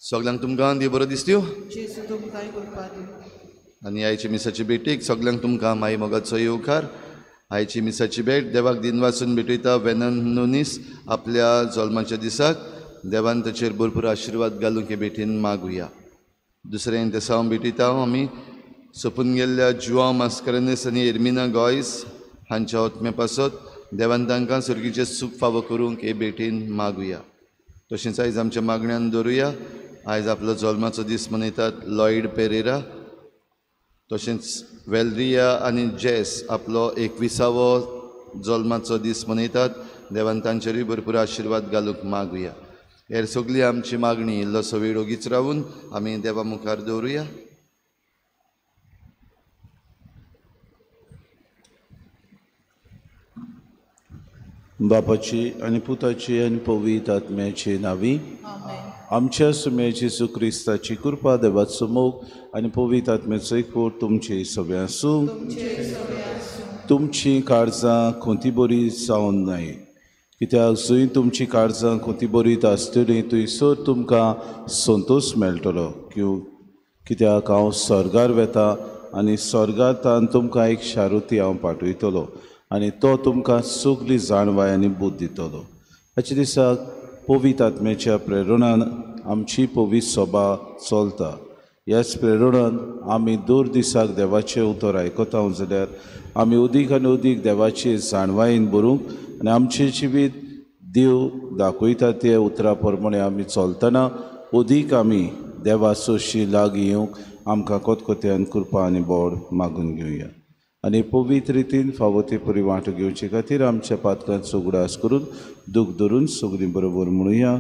सगळ्यांक तुमकां देव बरो दिसत्यो आनी आयची मिसाची भेटीक सगळ्यांक तुमकां माई मोगाचो येवकार. आयची मिसाची भेट देवाक दिन वाचून भेटयता वेनन नोनीस आपल्या जल्माच्या दिसाक. देवान ताचेर भरपूर आशिर्वाद घालूंक हे भेटीन मागुया. दुसरें दिसा हांव भेटयता आमी सोंपून गेल्ल्या जुआ मास्करेनीस आनी एर्मिना गॉयस हांच्या आत्म्या पासत देवान तांकां सर्गीचें सूख फावो करूंक हे भेटीन मागुया. तशेंच आयज आमच्या मागण्यांत दवरुया. आयज आपलो जल्माचो दीस मनयतात लॉयड पेरेरा. तशेंच वेलरिया आनी जेस आपलो 21वो जल्माचो दीस मनयतात. देवान तांचेरूय भरपूर आशिर्वाद घालूंक मागुया. हेर सगळी आमची मागणी इल्लोसो वेळ ओगीच रावून आमी देवा मुखार दवरुया. बापाची आनी पुताची आनी पवित्र आत्म्याची नांवी. आमच्या सुम्याची क्रिस्ताची कृपा देवाचो मोग आनी पवित्र आत्म्याचो एकवट तुमची सगळ्यां आसूं. तुमची काळजां खंती बरी जावन जाय कित्याक जंय तुमची काळजां खंती बरी आसतली थंयसर तुमकां संतोश मेळटलो. कित्याक हांव स्वर्गार वेता आनी स्वर्गांतल्यान तुमकां एक शारुती हांव पाठयतलो आनी तो तुमकां सगळी जाणवाय आनी बूद दितलो. हाच्या दिसाक पवित्र आत्म्याच्या प्रेरणान आमची पवित्र सभा चलता. ह्याच प्रेरणान आमी दर दिसाक देवाचें उतर आयकता जाल्यार आमी अदीक आनी अदीक देवाची जाणवायेन भरूंक आनी आमचें जिवीत देव दाखयता ते उतरा प्रमाणे आमी चलतना अदीक आमी देवाचो लागीं येवंक आमकां कोतकोत्यान कृपा आनी बोड मागून घेवया. आनी पवित्र रितीन फावो ते परी वांटो घेवचे खातीर आमच्या पातकांचो उगडास करून दूख धरून सगळीं बरोबर म्हणुया.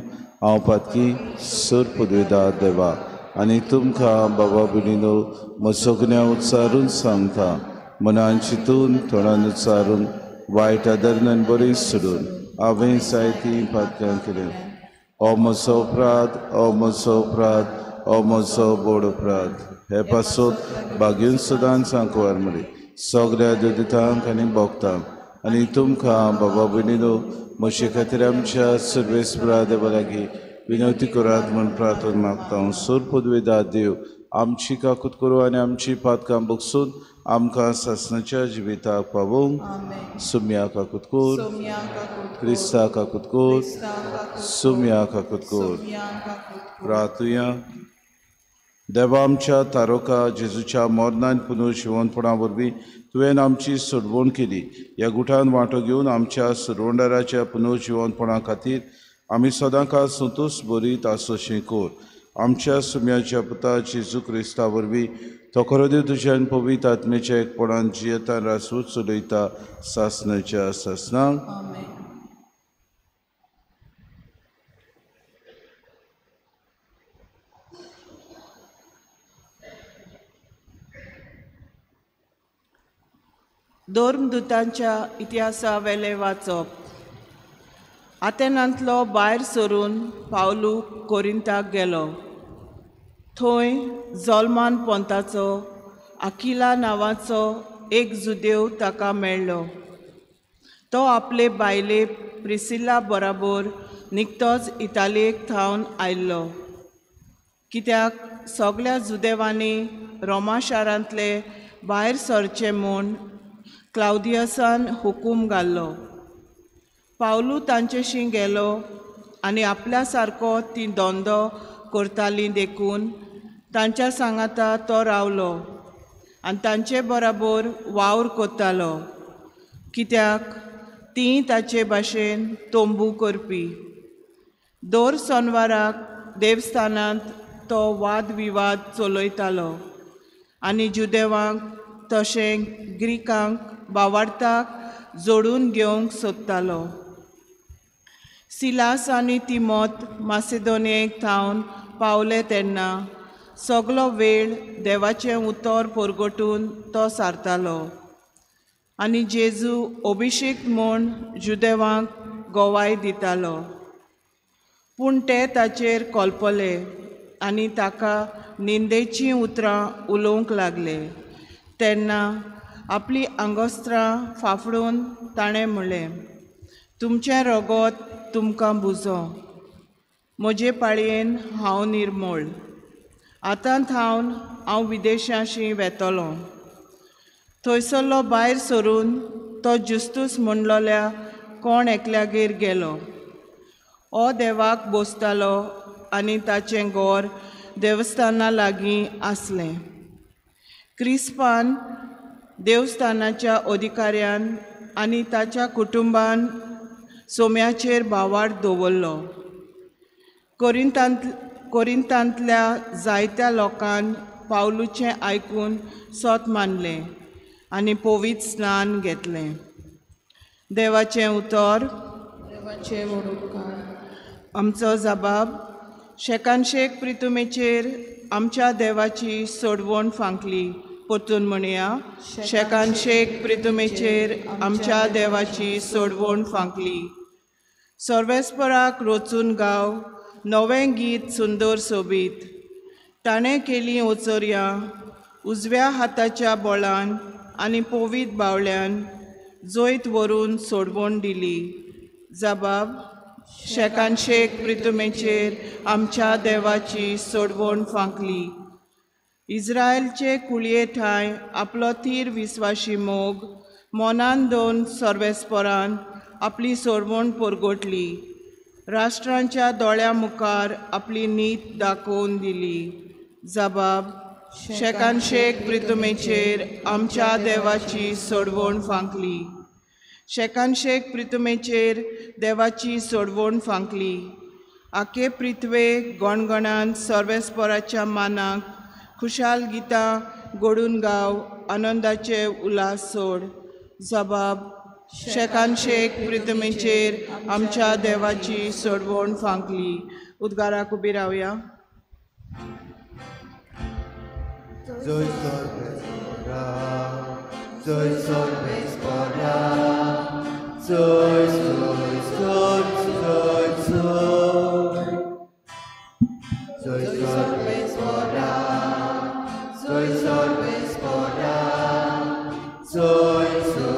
हांव पातकी सर पदवेदार देवा आनी तुमकां बाबा भयणीनो म्हज्या सगळ्या उच्चारून सांगता. मनान चिंतून तोंडान उच्चारून वायट आदरणान बरें सोडून हांवें जायतीं पातकां केलें. हो म्हजो अपराध, हो म्हजो अपराध, हो म्हजो बोड अपराध. हे पासत बागेन सदांच सांकवार म्हळें सगळ्या दुदितांक आनी भोगतांक आनी तुमकां बाबा भयणीनो म्हजे खातीर आमच्या सर्वेस्परा देवा लागीं विनवती करात म्हूण प्रार्थना मागता. सर पदवेदार देव आमची काकूत करूं आनी आमची पातकां बगसून आमकां सासणाच्या जिविताक पावोवंक सुम्या काकूत कोर. क्रिस्ता काकूत कोर. सुम्या काकूत कोर. प्रार्थुया. देवा आमच्या तारोका जेजूच्या मरणान पुनर्जिवनपणा वरवीं तुवें आमची सोडवण केली. ह्या गुठान वांटो घेवन आमच्या सुरवंडाराच्या पुनर्जिवनपणा खातीर आमी सदां काळ संतोश भरीत आसोशें कोर. आमच्या सुम्याच्या पुता जेजू क्रिस्ता वरवीं तो खरो देव तुज्यान पवित्र आत्म्याच्या एकपणान जियेता रासवूच चलयता सासणाच्या सासणांक. धर्मदुतांच्या इतिहासा वेले वाचप. आतेनांतलो भायर सरून पावलू कोरिंताक गेलो. थंय जल्मान पोंताचो आकिला नांवाचो एक जुदेव ताका मेळ्ळो. तो आपले बायले प्रिसिल्ला बराबर निकतोच इतालियेक थावन आयिल्लो. कित्याक सगळ्या जुदेवांनी रोमा शारांतले भायर सरचे म्हूण क्लाउदियसान हुकूम घाल्लो. पावलू तांचेशी गेलो आनी आपल्या सारको ती धंदो करताली देखून तांच्या सांगाता तो रावलो आनी तांचे बराबर वावर कोत्तालो, कित्याक तीं ताचे भाशेन तोंबू करपी. दर सोनवाराक देवस्थानांत तो वाद विवाद चलयतालो आनी जुदेवांक तशें ग्रीकांक भावार्थाक जोडून घेवंक सोदतालो. सिलास आनी तिमोथ मासेदोनियेक थावन पावले तेन्ना सगलो वेळ देवाचें उतर परगटून तो सारतालो आनी जेजू अभिषेक म्हूण जुदेवांक गोवाय दितालो. पूण ते ताचेर कोलपले आनी ताका निंदेचीं उतरां उलोवंक लागले. तेन्ना आपली आंगोस्त्रां फाफडून ताणें म्हणलें, तुमचें रगत तुमकां बुजो. म्हजे पाळयेन हांव निर्मळ. आतांत हांव विदेशांशी वेतलो. थंयसरलो भायर सरून तो जुस्तूस म्हणलोल्या कोण एकल्यागेर गेलो. हो देवाक बोसतालो आनी ताचें घर देवस्थाना लागीं आसलें. क्रिस्पान देवस्थानाच्या अधिकाऱ्यान आनी ताच्या कुटुंबान सोम्याचेर भावार्थ दवरलो. कोरिंतांतल्या जायत्या लोकांन पावलूचें आयकून सोत मानलें आनी पवित्र स्नान घेतलें. देवाचें उतर. आमचो जबाब. शेकानशेक प्रितुमेचेर आमच्या देवाची सोडवण फांकली. परतून म्हणया, शेकानशेक प्रितुमेचेर आमच्या देवाची सोडवण फांकली. सर्वेस्पराक रोचून गाव, नवें गीत सुंदर सोबीत. ताणें केलीं ओचोरयां उजव्या हाताच्या बोळान आनी पवित्र बावळ्यान जैत व्हरून सोडवण दिली. जबाब. शेकानशेक प्रितुमेचेर आमच्या देवाची सोडवण फांकली. इस्रायलचे कुळये ठाय आपलो थीर विस्वाशी मोग मोनान दोन सर्वेस्परान आपली सोडवण परगटली. राष्ट्रांच्या दोळ्या मुखार आपली नीत दाखोवन दिली. जबाब. शेकानशेक प्रितुमेचेर आमच्या देवाची सोडवण फांकली. शेकानशेक प्रितुमेचेर देवाची सोडवण फांकली. आखे पृथ्वे गणगणान सर्वेस्पराच्या मानाक खुशाल गितां घडून गाव, आनंदाचे उल्हास सोड. जबाब. शेकानशेक प्रितुमेचेर आमच्या देवाची सोडवण फांकली. उद्गाराक उबी रावया. जय सर्वेस्परा, जय सर्वेस्परा, जय जय जय जय जय सर्वेस्परा, जय सर्वेस्परा, जय जय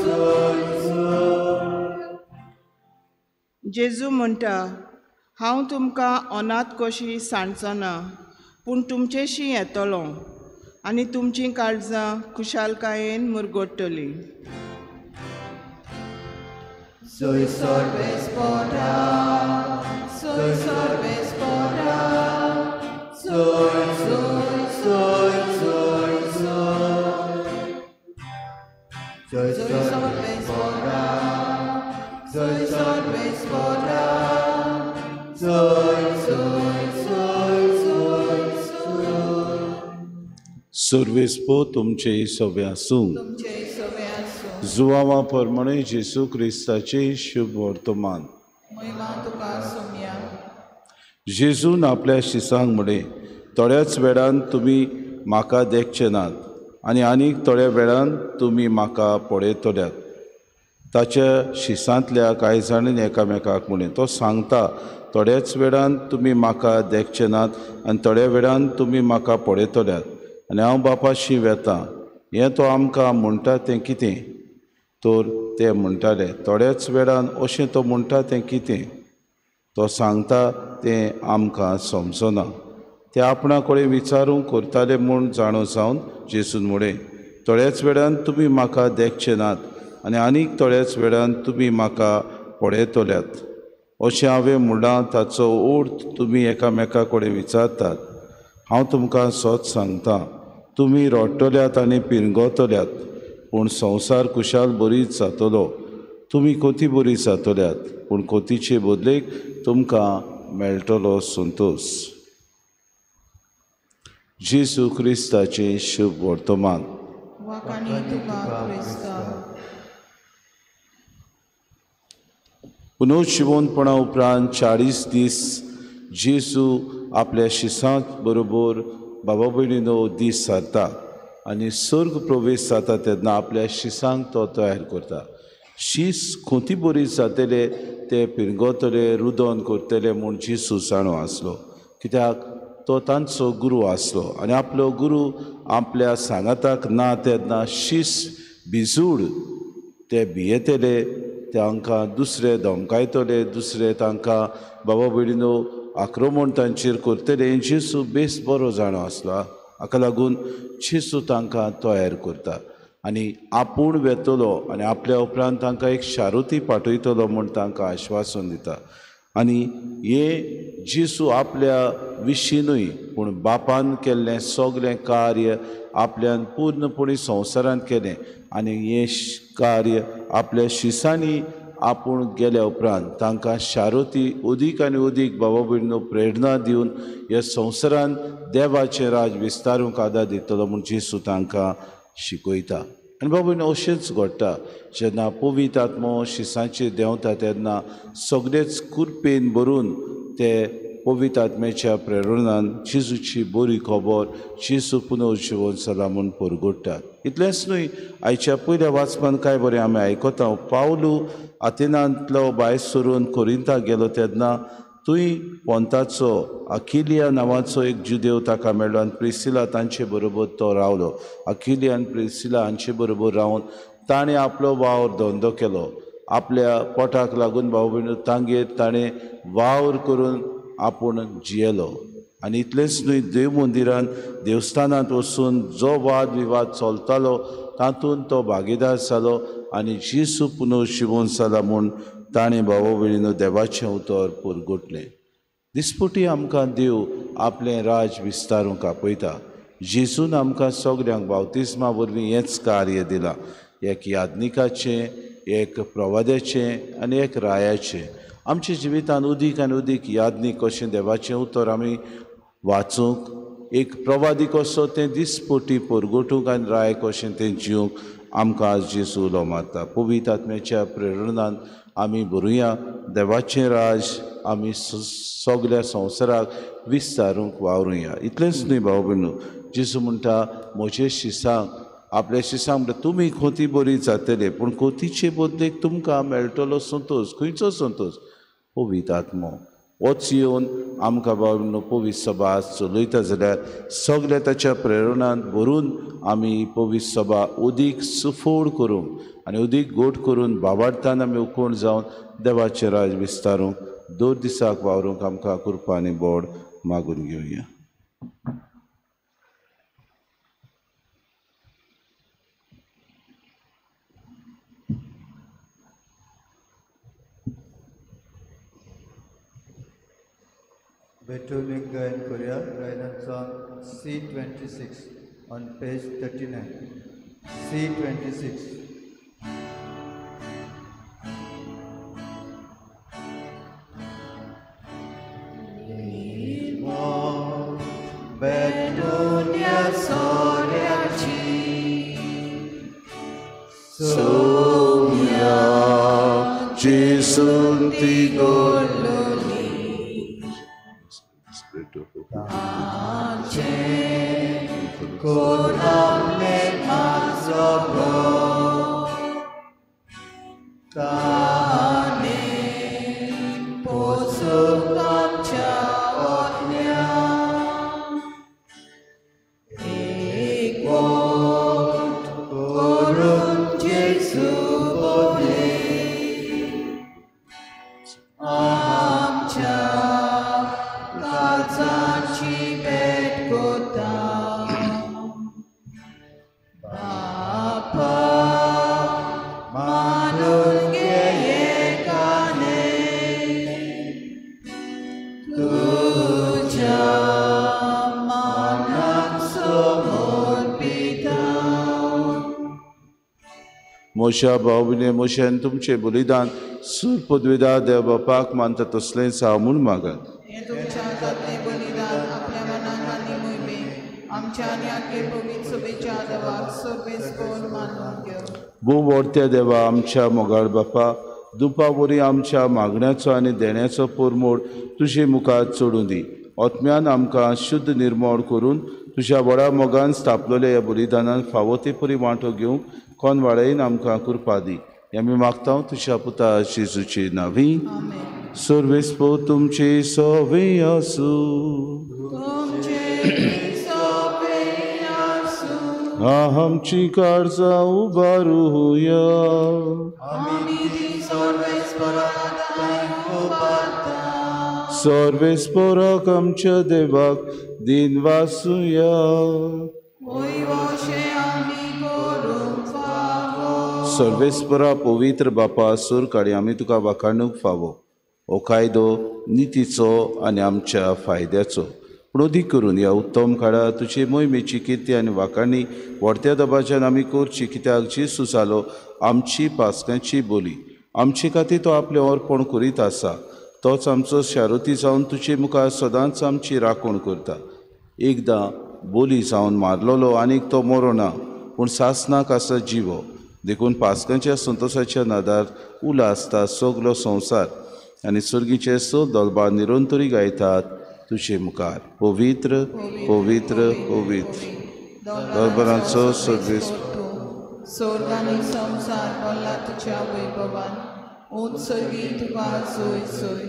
जय जय. जेजू म्हणटा, हांव तुमकां अनाथ कशी सांडचो ना, पूण तुमचेशी येतलो आनी तुमचीं काळजां खुशालकायेन मुरगडटलीं. जय सर्वेस्परा, जय सर्वेस्परा, जय जय जय जय जय. जय सर्वेस्परा, जय सर्वेस्परा, जय जय जय जय जय. सर्वेस्पो तुमचे सवे आसूं. जुवावा परमणे जेसू क्रिस्ताचे शुभ वर्तमान. जेजून आपल्या शिसांक म्हणे, थोड्याच वेळान तुमी म्हाका देखचे नात आनी आनीक थोड्या वेळान तुमी म्हाका पळयतल्यात. ताच्या शिसांतल्या कांय जाणांनी एकामेकाक म्हणे, तो सांगता, थोड्याच वेळान तुमी म्हाका देखचे नात आनी थोड्या वेळान तुमी म्हाका पळयतल्यात आनी हांव बापाशी वेतां. हें तो आमकां म्हणटा तें कितें? तर ते म्हणटाले, थोड्याच वेळान अशें तो म्हणटा तें कितें? तो सांगता तें आमकां समजना. ते आपणा कडेन विचारूंक करताले म्हूण जाणो जावन जेजून म्हळें, थोड्याच वेळान तुमी म्हाका देखचे नात आनी आनीक थोड्याच वेळान तुमी म्हाका पळयतल्यात अशें हांवें म्हणलां ताचो अर्थ तुमी एकामेका कडेन विचारतात. हांव तुमकां सच सांगतां, तुमी रडटल्यात आनी पिरगोतल्यात, पूण संवसार कुशाल बरीच जातलो. तुमी कोती बरी जातल्यात, पूण कोतीचे बदलेक तुमकां मेळटलो संतोश. जेजू क्रिस्ताचें शुभ वर्तमान. वाकानी तुका क्रिस्ता. पुनर्जिवनपणा उपरांत 40 दीस जेजू आपल्या शिसां बरोबर बाबा भयणीनो दीस सारता आनी स्वर्ग प्रवेश जाता तेन्ना आपल्या शिसांक तो तयार करता. शीस खोती बरी जातले ते पिरगोतले रुदन करतले म्हूण जेजू जाणो आसलो, कित्याक तो तांचो गुरू आसलो आनी आपलो गुरू आपल्या सांगाताक ना तेन्ना शीस बिजूड ते भियेतले, तांकां दुसरे धमकायतले, दुसरे तांकां बाबा भयणीनो आक्रमण तांचेर करतले. जेजू बेस बरो जाणो आसलो, हाका लागून जेजू तांकां तयार करता आनी आपूण वेतलो आनी आपल्या उपरांत तांकां एक शारुती पाठयतलो म्हूण तांकां आश्वासन दिता. आनी हे जेजू आपल्या विशींनूय पूण बापान केल्लें सगलें कार्य आपल्यान पूर्णपणी संवसारांत केलें आनी हें कार्य आपल्या शिसांनी आपूण गेल्या उपरांत तांकां शारुती अदीक आनी अदीक बाबा भयणीनो प्रेरणा दिवन ह्या संवसारांत देवाचें राज विस्तारूंक आदार दितलो म्हूण जेजू तांकां शिकयता. आनी बाबा भयणीनो अशेंच घडटा, जेन्ना पवित्र आत्मो शिसांचेर देंवता तेन्ना सगळेच कुरपेन भरून ते पवित्र आत्म्याच्या प्रेरणान जेजूची बरी खबर जेजू पुनर्जिवन जाला म्हूण परगडटात. इतलेंच न्हय, आयच्या पयल्या वाचपान काय बरें आमी आयकता, पावलू आतेनांतलो भायर सरून कोरिंताक गेलो तेन्ना थंय पोंताचो अकिलिया नांवाचो एक जुदेव ताका मेळ्ळो आनी प्रिसिला तांचे बरोबर तो रावलो. अकिलिया आनी प्रिसिला हांचे बरोबर रावन ताणें आपलो वावर धंदो केलो. आपल्या पोटाक लागून भाव भयणीनो तांगेर ताणें वावर करून आपूण जियेलो. आनी इतलेंच न्हय, देव मंदिरांत देवस्थानांत वचून जो वाद विवाद चलतालो तातूंत तो भागीदार जालो आनी जेजू पुनर्जिवन जाला म्हूण ताणें भाव भयणीनो देवाचें उतर परगटलें. दिसपटी आमकां देव आपलें राज विस्तारूंक आपयता. जेजून आमकां सगल्यांक बावतिस्मा वरवीं हेंच कार्य दिलां, एक याज्ञिकाचें, एक प्रवाद्याचें आनी एक रायाचें. आमच्या जिवितांत उदीक आनी उदीक याज्ञीक कशें देवाचें उतर आमी वाचूंक, एक प्रवादी कसो तें दिसपटी परगटूंक आनी राय कशें तें जिवंक आमकां आज जेजू उलो मारता. पवित्र आत्म्याच्या प्रेरणान आमी बरुया, देवाचें राज आमी सगल्या संवसाराक विस्तारूंक वावरुया. इतलेंच न्हय भाव भयणो, जेजू म्हणटा म्हजे शिसांक, आपल्या शिसांक म्हणटा तुमी खोती बरी जातले, पूण खोतीचे बदलेक तुमकां मेळटलो संतोश. खंयचो संतोश? पवित्र आत्मो. होच येवन आमकां बाबा पवित्र सभा चलयता जाल्यार सगळे ताच्या प्रेरणांत भरून आमी पवित्र सभा उदीक सुफोड करूंक आनी उदीक गोड करून बाबार्थान आमी उकोण जावन देवाचें राज विस्तारूंक दोन दिसाक वावरूंक आमकां कृपा आनी बोड मागून घेवया. Beethoven Gayan Korea, Gayan song C26 on page 39. C26. Betonia Soriachi Sonia Jesunti Gololi Kodamne Mazobo Tane Posukam Chaotnya Ekot Korun Jesu Bodhe Amcha Kazachi Bet Godam Bapa मोशा भाव भयणे मोशेन तुमचे बलिदान सूर पदवीदार देव बापाक मानता तसलें जावं म्हूण मागात. हे तुमच्या हातांतले बलिदान आपल्या मनाक आनी मोहिमेक आमच्या आनी आख्खे पवित्र सभेच्या देवाक सर्वेस कोण मानून घेव. भू व्हरत्या देवा आमच्या मोगाळ बापा दुपा वरी आमच्या मागण्याचो आनी देण्याचो परमोड तुजे मुखार चडूं दी. ओतम्यान आमकां शुद्ध निर्मळ करून तुज्या व्हडा मोगान स्थापलेल्या ह्या बलिदानान फावो ते परी वांटो घेवंक कोण वाडयन आमकां कृपा दी. हें आमी मागता तुज्या पुता जेजूची नांवी. आमेन. सर्वेस्पो तुमचे सवे आसूं. तुमचे सवे आसूं. आमची काळजां उबारूया. आमी ती सर्वेस्पराक उबारता. सर्वेस्पराक आमच्या देवाक दिन वासुया. वैवशे आमी करूंक फावो. सर्वेस्परा पवित्र बापा सूर काळी आमी तुका वाखाणूक फावो. हो कायदो नितीचो आनी आमच्या फायद्याचो. पूण अदीक करून ह्या उत्तम काळात तुजे मोहिमेची किर्ती आनी वाखाणी व्हडत्या दबाच्यान आमी करची, कित्याक जेसू जालो आमची पासकांची बोली. आमचे खातीर तो आपलें अर्पण करीत आसा. तोच आमचो शारोती जावन तुजे मुखार सदांच आमची राखण करता. एकदां बोली जावन मारलोलो आनीक तो मरो ना, पूण सासनाक आसा जिवो. देखून पासकांच्या संतोशाच्या नादार उला आसता सगलो संवसार आनी सर्गीचे स दोलबार निरंतरी गायतात तुजे मुखार. पवित्र पवित्र पवित्र दोलबारांचो सर्वेस. स्वर्ग आनी संवसार भरला तुज्या वैभवान. उत्सर्गी तुका सोय सोय.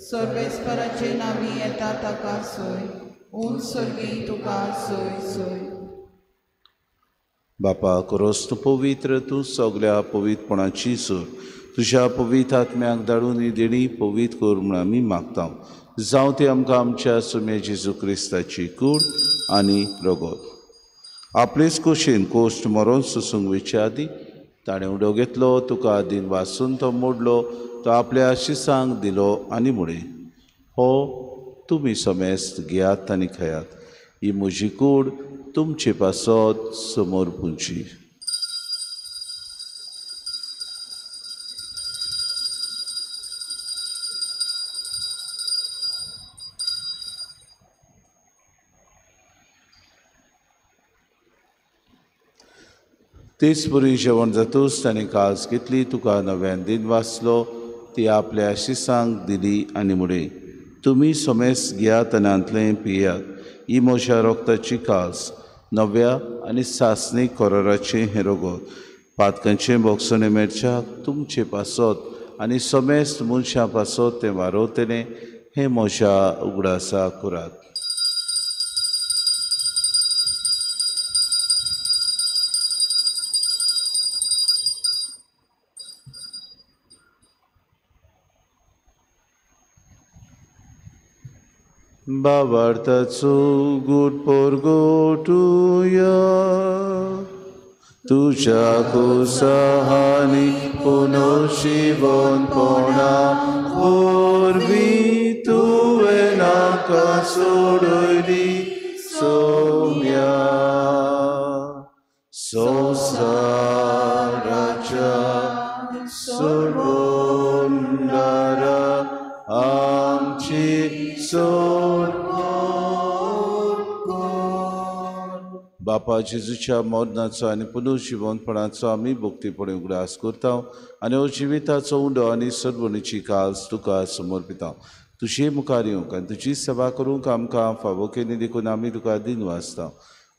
सर्वेस्पराचे नांवी येता ताका सोय. उत्सर्गी तुका सोय सोय. बापा खरोच तूं पवित्र, तूं सगल्या पवित्रपणाची सूर. तुज्या पवित्र आत्म्याक धाडून ही देणी पवित्र कर म्हूण आमी मागता. जावं ती आमकां आमच्या सुमे जेजू क्रिस्ताची कूड आनी रगत. आपलेच कुशीन कोश्ट मरोन सुसूंक वयचे आदी ताणें उडो घेतलो, तुका दिन वाचून तो मोडलो, तो आपल्या शिसांक दिलो आनी मुळे हो तुमी समेस्त घेयात आनी खयात. ही म्हजी कूड तुमचे पासत समोर पुंची. तेच बरी जेवण जातूच ताणें कास घेतली, तुका नव्यान दिन वाचलो, ती आपल्या शिसांक दिली आनी मुळे तुमी समेस्त घेयात आनी आंतलें पियात. ही म्हज्या रोगताची कास, नव्या आनी सासणीक कोराराचें हें रगत. पातकांचें बोगसोने मेरच्याक तुमचे पासत आनी समेस्त मनशां पासत तें वारोवतलें हें म्हज्या उगडासा करात. बाबार्थाचो गूट पोरगोटुया. तुज्या कुसाहानी पुनोशिवनपणा वरवीं तुवें नाका सोडली सोम्या. संवसाराच्या सोडवणारा आमची सोड. बापा जेजूच्या मरणाचो आनी पुनर्जिवनपणाचो आमी भक्तीपणे उगडास करता आनी हो जिविताचो उंडो आनी सर्वणीची कास तुका समर्पिता. तुजे मुखार येवंक आनी तुजी सेवा करूंक आमकां फावो केली देखून आमी तुका दिन वाचता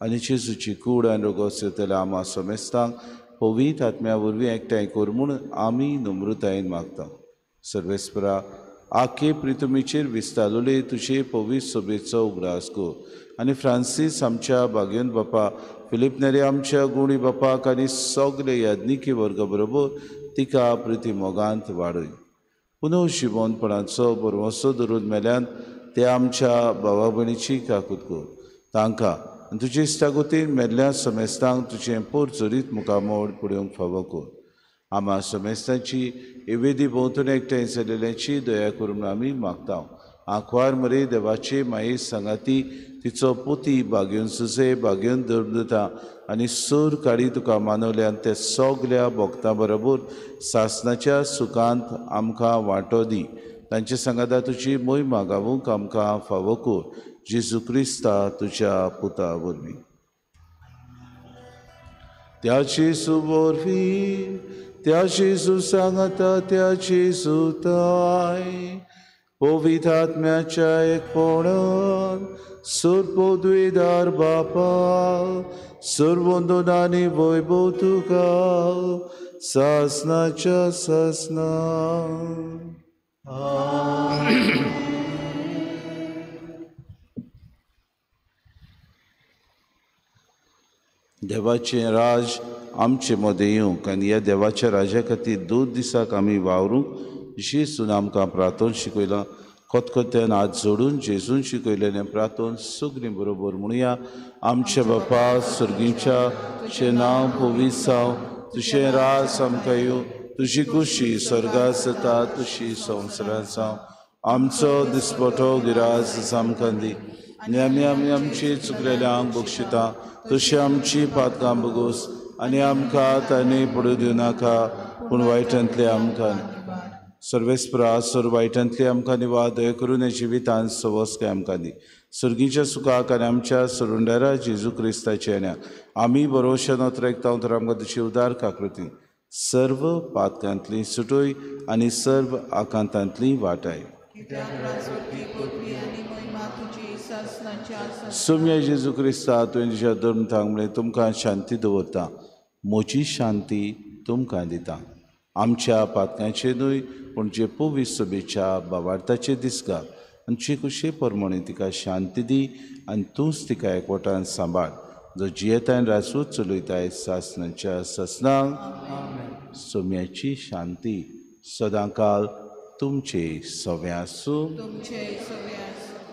आनी जेजूची कूड आनी रगत सेतल्या आमा समेस्तांक पवित्र आत्म्या वरवीं एकठांय कर म्हूण आमी नम्रतायेन मागता. सर्वेस्परा आखे प्रितुमीचेर विस्तारलोले तुजे पवित्र सभेचो उगडास कर आनी फ्रांसीस आमच्या भाग्यवंत बापा, फिलीप नेरे आमच्या गुणी बापाक आनी सगळे याज्ञिकी वर्गा बरोबर तिका प्रिती मोगांत वाडय. पुनर्जिवनपणाचो बरवंसो धरून मेल्यान ते आमच्या भावा भयणीची काकूत कर. तांकां आनी तुजे इश्टागोतीन मेल्ल्या समेस्तांक तुजें पोरचोरीत मुखामोड पळोवंक फावो कर. आमा समेस्तांची एवेदी भोंवतणी एकठांय जालेल्यांची दया करून आमी मागता. आंकवार मरी देवाची माई सांगाती तिचो पुती बागेवन सुसे बागेवन धर्मदता आनी सूर काडी तुका मानवल्यान ते सगल्या भक्तां बरोबर सासणाच्या सुखांत आमकां वांटो दी. तांचे सांगाता तुजी मोहिमा गावूंक आमकां फावो कर. जेजू क्रिस्ता तुज्या पुता वरवीं. त्याची सुबोरवी त्याची सुसांगता त्याची सुताय पवित्र आत्म्याच्या एकपणान सर्वोद्विदार बापा सर्वोंदोनानी वैभव तुका सासनाच्या सासना. देवाचें राज आमचे मदें येवंक आनी ह्या देवाच्या राजा खातीर 2 दिसाक आमी वावरूंक जेजून आमकां प्रार्थना शिकयलां. खतखत्यान हात जोडून जेजून शिकयलेलें प्रार्थना सगळीं बरोबर म्हणुया. आमच्या बापा सुर्गीच्या नांव पवित्र जावं. तुजें राज आमकां येवं. तुजी खुशी स्वर्गांत जाता तशी संवसारांत जावं. आमचो दिसपटो गिराज आमकां दी आनी आमी आमची चुकलेल्यांक बक्षिता तशी आमची पातकां बगोस आनी आमकां तांणी पडूं दिवं नाका पूण वायटांतले आमकां सर्वेस्परा सर वायटांतली आमकां निवाद दय करून हे जिवितांत सवस्काय आमकां दी. सर्गीच्या सुखाक आनी आमच्या सुरुंडारा जेजू क्रिस्ताचे येण्या आमी बरोवशें नोतरेकता तर आमकां तुजी उदार काकृती सर्व पातकांतली सुटोय आनी सर्व आकांतांतली वाटाय. सोम्या जेजू क्रिस्ता तुवें तुज्या धर्म थांगले तुमकां शांती दवरता. म्हजी शांती तुमकां दिता. आमच्या पातकांचे न्हय पूण जे पवित्र सभेच्या भावार्थाचे दिसगा आमची खुशी प्रमाणे तिका शांती दी आनी तूंच तिका एकवटान सांबाळ. जो जियेताय रासूच चलयताय सासनाच्या ससनाक सोम्याची शांती सदांकाल तुमचे सव्या आसूं.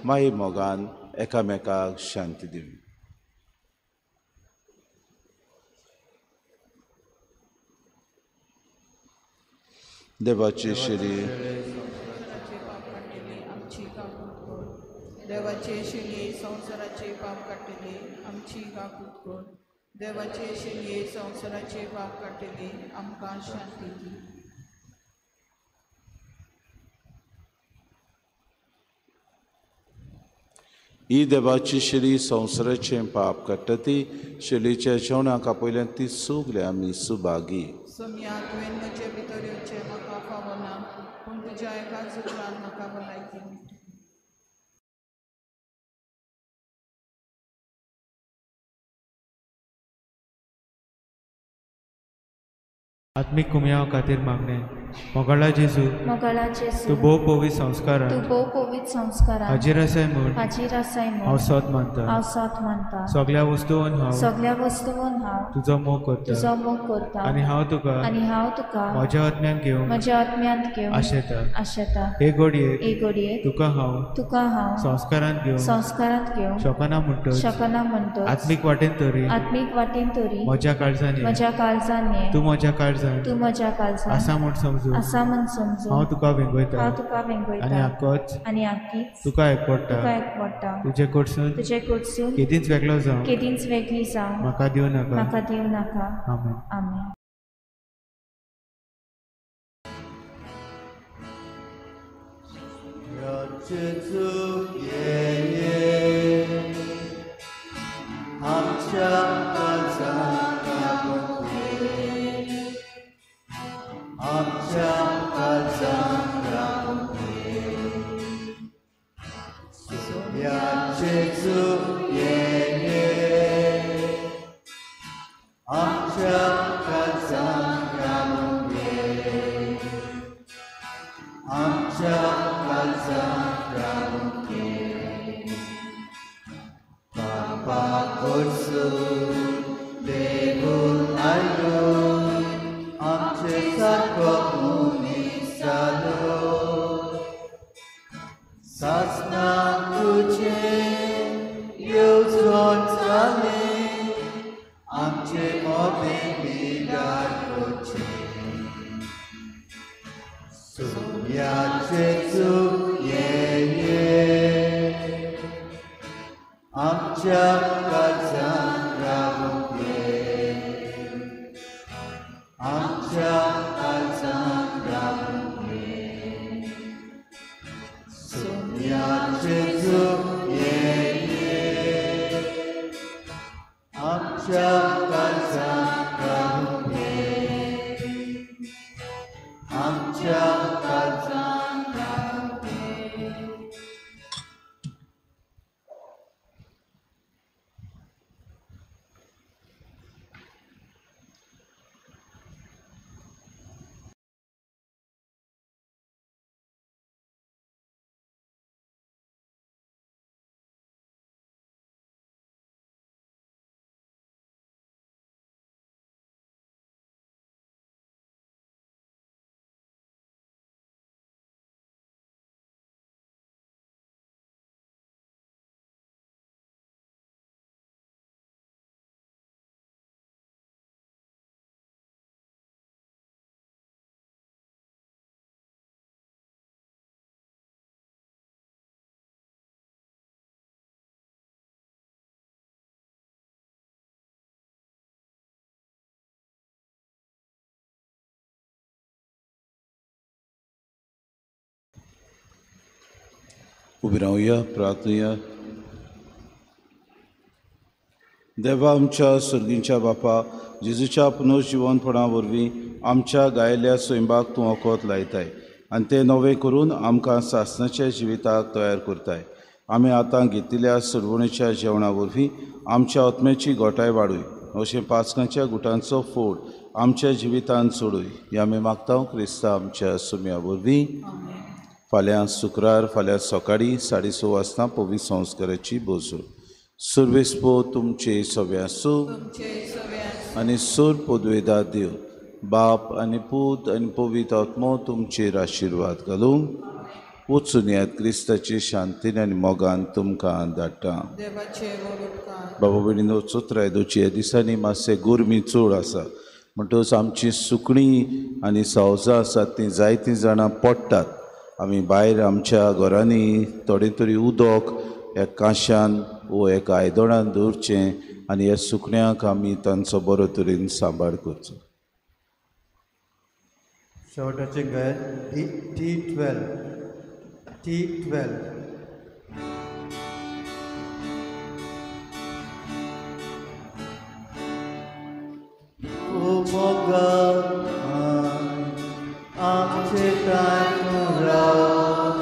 माई मोगान एकामेकाक शांती दिवी. देवाचे शरीर देवाचे शिलये संवसाराचे पाप काटिले आमची काकूट कोण. देवाचे शिलये संवसाराचे पाप काटिले आमकां शांती दी. ही देवाची शिरी संवसाराचें पाप काडटा ती शिलीच्या जेवणाक आपयल्यान ती सुगले आमी सुभागी. सोम्या तुवें म्हजे भितर येवचें म्हाका फावो ना पूण तुज्या एका झुकलान म्हाका भलायकी मेळटा. आत्मिक कुमयाव खातीर मागणे. मोगाळा जेजू तूं भोव पवित्र संस्कारांत हाजीर आसाय म्हूण हांव सत मानता. सगळ्या वस्तूंत हांव तुजो मोग करता आनी हांव तुका म्हज्या आत्म्यान घेवन आशेता. हे घडये तुका हांव संस्कारांत घेवन शकना म्हणटच आत्मीक वाटेन तरी म्हज्या काळजांनी तूं म्हज्या काळजांत आसा म्हूण समजून हांव तुका वेंगयता आनी आख्खीच तुका एकवडटा. तुजे कडसून केदींच वेगळो जावं म्हाका दिवं नाका. आमेन. Jezu, आमच्या काळजांत रावूं दे आमच्या काळजांत रावूं दे सोन्याचे जग ये आमच्या काळजांत रावूं दे आमच्या काळजांत रावूं दे उबी रावया प्रार्थया देवा आमच्या सर्गींच्या बापा जेजूच्या पुनर्जिवनपणा वरवीं आमच्या गायल्या स्वयंबाक तूं वखद लायताय आनी तें नवें करून आमकां सासणाच्या जिविताक तयार करताय आमी आतां घेतिल्ल्या सरवणेच्या जेवणा वरवीं आमच्या आत्म्याची गोठाय वाडूय अशें पांचकांच्या गुटांचो फोड आमच्या जिवितांत सोडूय हे आमी मागता क्रिस्ता आमच्या सुम्या वरवीं फाल्यां शुक्रार फाल्यां सकाळीं 6:30 वाजता पवित्र संस्काराची बोजू सुर्वेस्पो तुमचे सव्यासो आनी सोर पदवेदा देव बाप आनी पूत आनी पवित्र आत्मो तुमचेर आशिर्वाद घालूं वचून येयात क्रिस्ताचे शांतीन आनी मोगान तुमकां धाडटा बाबा भयणीनो चोत्रायदोची ह्या दिसांनी मातशें गोरमी चड आसा म्हणटच आमची सुकणीं आनी सावजां आसात तीं जायतीं जाणां पडटात आमी भायर आमच्या घरांनी थोडें तरी उदक ह्या काशान वो एका आयदनान दवरचें आनी ह्या सुकण्यांक आमी तांचो बरो तरेन सांबाळ करचो शेवटाचे गायन T12 O मोगान आमचे कांय तूं राव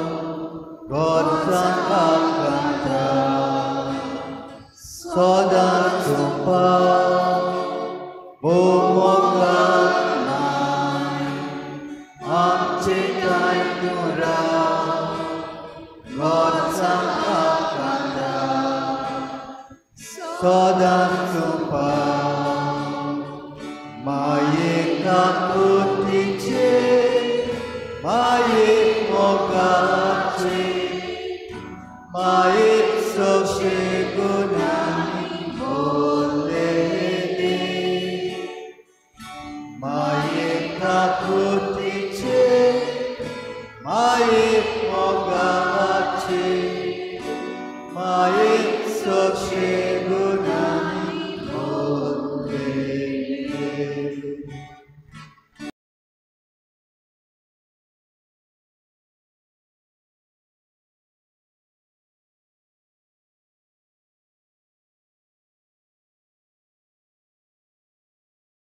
गोडसाण आकांता सदां तूं पाव ओ मोगान आमचे कांय तूं राव गोडसाण आकांता सदां तूं पाव माये काकुतीचे माये मोगाचे माये सोशे गुणांनी भरलेले माये काकुतीचे माये